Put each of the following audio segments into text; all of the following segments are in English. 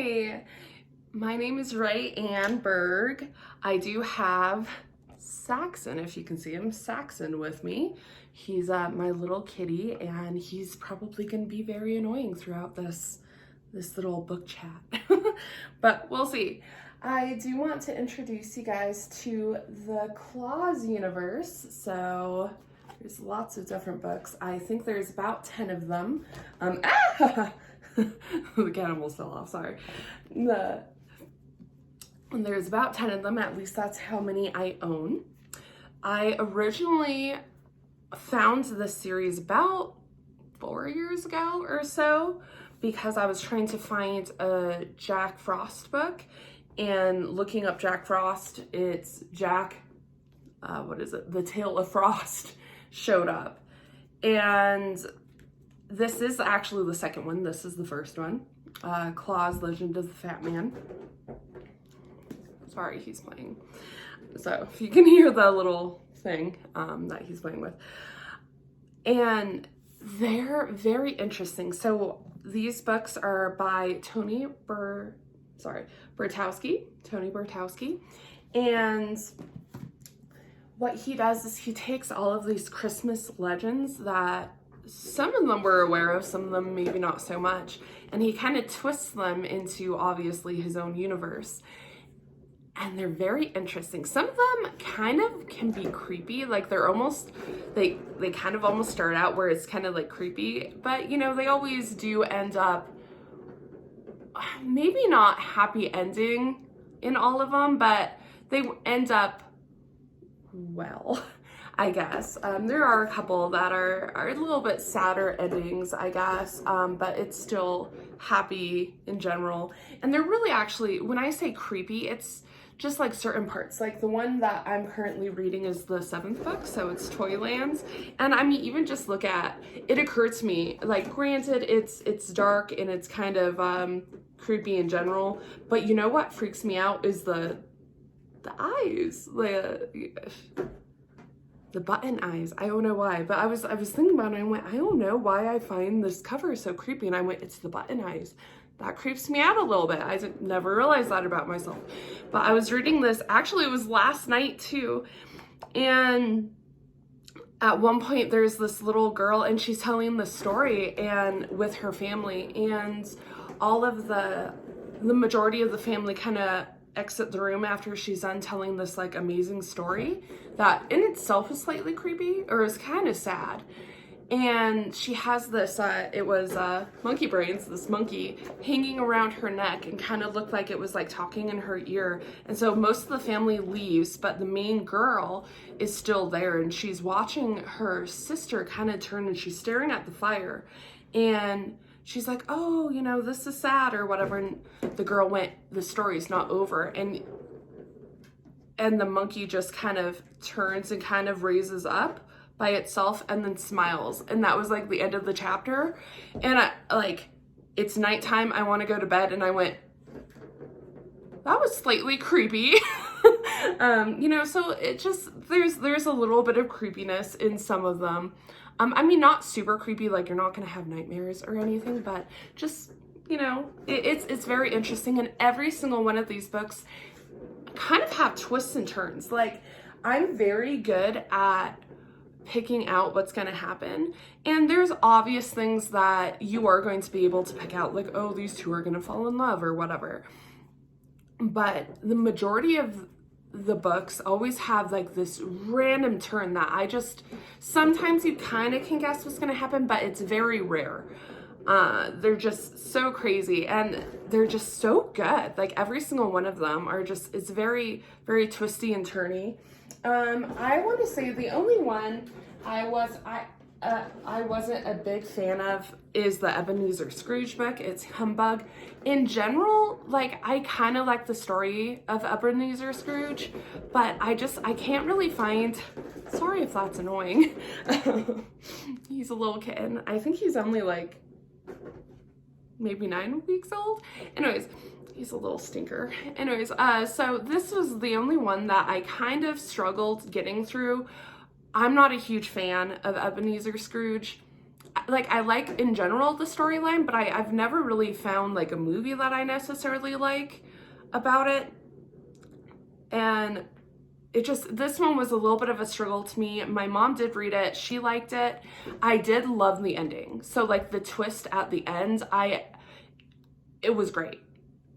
Hi, my name is Ray Ann Berg. I do have Saxon, if you can see him, Saxon with me. He's my little kitty, and he's probably going to be very annoying throughout this little book chat. But we'll see. I do want to introduce you guys to the Claus Universe. So there's lots of different books. I think there's about 10 of them. The cat almost fell off, sorry. There's about 10 of them, at least that's how many I own. I originally found this series about 4 years ago or so because I was trying to find a Jack Frost book, and looking up Jack Frost, it's Jack, The Tale of Frost showed up. And this is actually the second one. This is the first one. Claus, Legend of the Fat Man. Sorry, he's playing. So if you can hear the little thing that he's playing with. And they're very interesting. So these books are by Tony Bertauski. And what he does is he takes all of these Christmas legends that some of them we're aware of, some of them maybe not so much, and he kind of twists them into obviously his own universe. And they're very interesting. Some of them kind of can be creepy, like they're almost, they kind of almost start out where it's kind of like creepy, but you know, they always do end up, maybe not happy ending in all of them, but they end up well, I guess. There are a couple that are a little bit sadder endings, I guess, but it's still happy in general. And they're really actually, when I say creepy, it's just like certain parts. Like the one that I'm currently reading is the 7th book, so it's Toylands. And I mean, even just look at, it occurred to me, like granted, it's dark and it's kind of creepy in general, but you know what freaks me out is the eyes, the button eyes. I don't know why, but I was thinking about it and I went, I don't know why I find this cover so creepy, and I went, it's the button eyes. That creeps me out a little bit. I never realized that about myself. But I was reading this, actually it was last night too, and at one point there's this little girl and she's telling the story and with her family, and all of the majority of the family kind of exit the room after she's done telling this like amazing story that in itself is slightly creepy or is kind of sad. And she has this, it was monkey brains, this monkey hanging around her neck and kind of looked like it was like talking in her ear. And so most of the family leaves, but the main girl is still there, and she's watching her sister kind of turn, and she's staring at the fire. And she's like, oh, you know, this is sad or whatever. And the girl went, the story's not over. And the monkey just kind of turns and kind of raises up by itself and then smiles. And that was like the end of the chapter. And it's nighttime, I want to go to bed. And I went, that was slightly creepy. You know, so it just, there's a little bit of creepiness in some of them. I mean, not super creepy, like you're not gonna have nightmares or anything, but just, you know, it's very interesting. And every single one of these books kind of have twists and turns. Like, I'm very good at picking out what's going to happen, and there's obvious things that you are going to be able to pick out, like, oh, these two are going to fall in love or whatever. But the majority of the books always have like this random turn that I just, sometimes you kind of can guess what's going to happen, but it's very rare. They're just so crazy, and they're just so good. Like every single one of them are just, it's very, very twisty and turny. I want to say the only one I wasn't a big fan of is the Ebenezer Scrooge book. It's humbug. In general, like I kind of like the story of Ebenezer Scrooge, but I can't really find, sorry if that's annoying. He's a little kitten. I think he's only like maybe 9 weeks old. Anyways, he's a little stinker. Anyways, so this was the only one that I kind of struggled getting through. I'm not a huge fan of Ebenezer Scrooge. like, I like in general the storyline, but I've never really found like a movie that I necessarily like about it. And this one was a little bit of a struggle to me. My mom did read it. She liked it. I did love the ending. So like the twist at the end, it was great.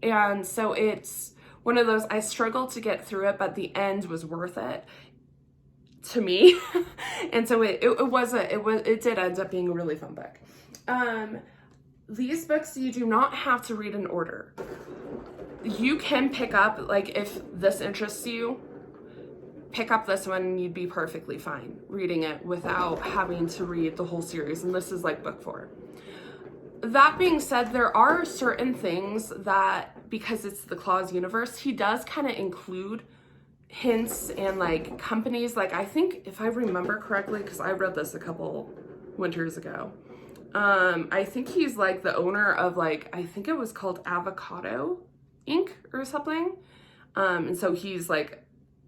And so it's one of those, I struggled to get through it, but the end was worth it to me. And so it did end up being a really fun book. These books you do not have to read in order. You can pick up, like, if this interests you, pick up this one and you'd be perfectly fine reading it without having to read the whole series. And this is like book 4. That being said, there are certain things that, because it's the Claus Universe, he does kind of include hints and like companies. Like, I think if I remember correctly, because I read this a couple winters ago, I think he's like the owner of, like, I think it was called Avocado Inc. or something. And so he's like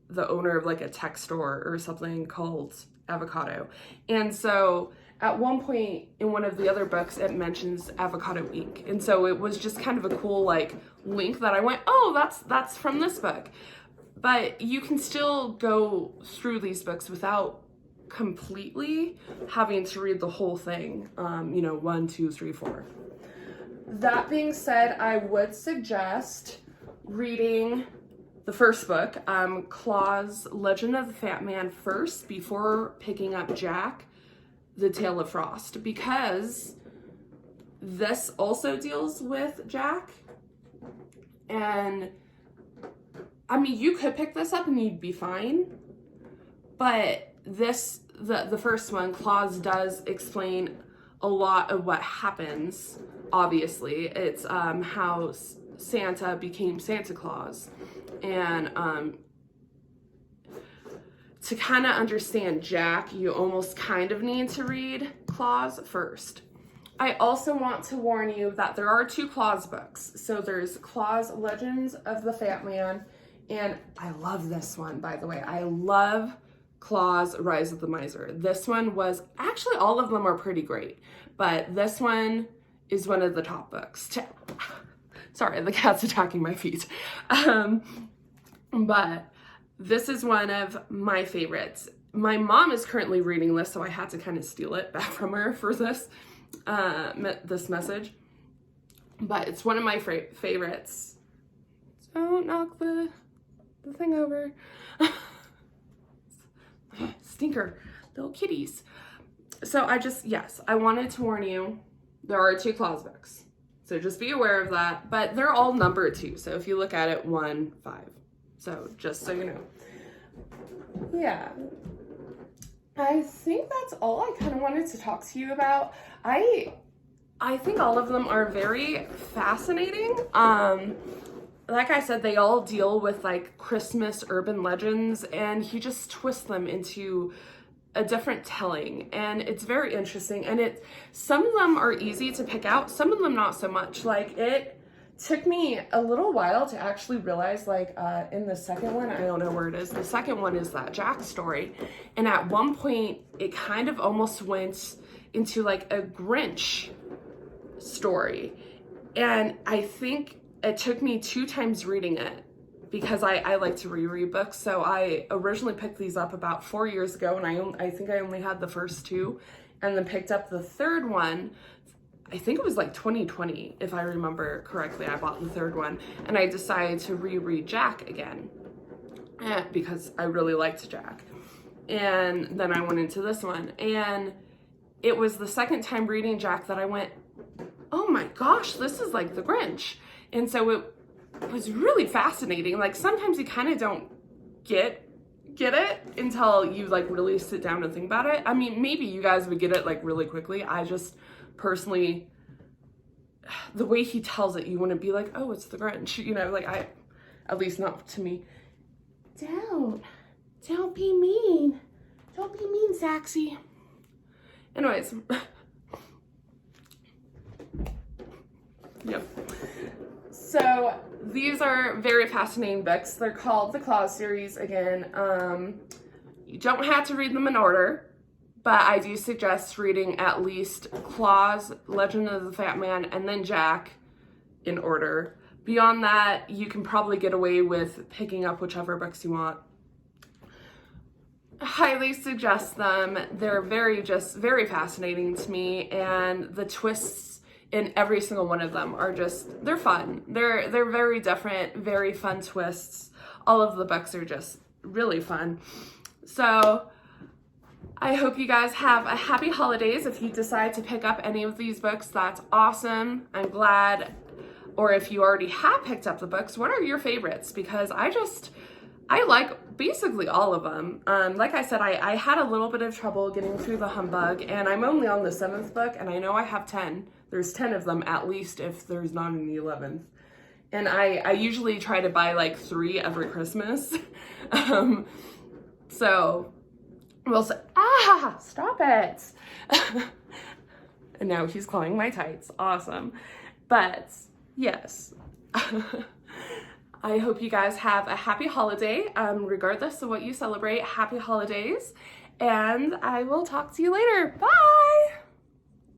the owner of like a tech store or something called Avocado. And so at one point in one of the other books, it mentions Avocado Inc. And so it was just kind of a cool like link that I went, oh, that's from this book. But you can still go through these books without completely having to read the whole thing, 1, 2, 3, 4. That being said, I would suggest reading the first book, Claus Legend of the Fat Man, first before picking up Jack, The Tale of Frost, because this also deals with Jack. And I mean, you could pick this up and you'd be fine, but the first one, Claus does explain a lot of what happens. Obviously, it's how Santa became Santa Claus. And to kind of understand Jack, you almost kind of need to read Claus first. I also want to warn you that there are 2 Claus books. So there's Claus Legends of the Fat Man, and I love this one, by the way. I love Claus Rise of the Miser. This one was, actually all of them are pretty great, but this one is one of the top books. Sorry, the cat's attacking my feet. But this is one of my favorites. My mom is currently reading this, so I had to kind of steal it back from her for this message. But it's one of my favorites. Don't knock the thing over. Stinker, little kitties. So I wanted to warn you, there are 2 Claus books. So just be aware of that, but they're all numbered too. So if you look at it, 1, 5. So just so you know. Yeah. I think that's all I kind of wanted to talk to you about. I think all of them are very fascinating. Like I said, they all deal with like Christmas urban legends, and he just twists them into a different telling, and it's very interesting. And some of them are easy to pick out, some of them not so much. Like, it took me a little while to actually realize, like, in the second one, I don't know where it is, the second one is that Jack story, and at one point it kind of almost went into like a Grinch story, and I think it took me 2 times reading it, because I like to reread books. So I originally picked these up about 4 years ago, and I think I only had the first 2, and then picked up the third one. I think it was like 2020, if I remember correctly. I bought the third one, and I decided to reread Jack again because I really liked Jack. And then I went into this one, and it was the second time reading Jack that I went, oh my gosh, this is like the Grinch. And so it was really fascinating. Like, sometimes you kind of don't get it until you like really sit down and think about it. I mean, maybe you guys would get it like really quickly. I just personally, the way he tells it, you wouldn't be like, oh, it's the Grinch, like at least not to me. Don't be mean. Don't be mean, Saxy. Anyways. Yep. So these are very fascinating books. They're called the Claus series again. You don't have to read them in order, but I do suggest reading at least Claus, Legend of the Fat Man, and then Jack in order. Beyond that, you can probably get away with picking up whichever books you want. Highly suggest them. They're very fascinating to me, and the twists in every single one of them are they're fun. They're very different, very fun twists. All of the books are just really fun. So I hope you guys have a happy holidays. If you decide to pick up any of these books, that's awesome. I'm glad. Or if you already have picked up the books, what are your favorites? Because I like basically all of them. Like I said, I had a little bit of trouble getting through the Humbug, and I'm only on the 7th book, and I know I have 10. There's 10 of them at least if there's not an 11th. And I usually try to buy like 3 every Christmas. So we'll say, stop it. And now he's clawing my tights. Awesome. But yes. I hope you guys have a happy holiday, regardless of what you celebrate. Happy holidays, and I will talk to you later. Bye!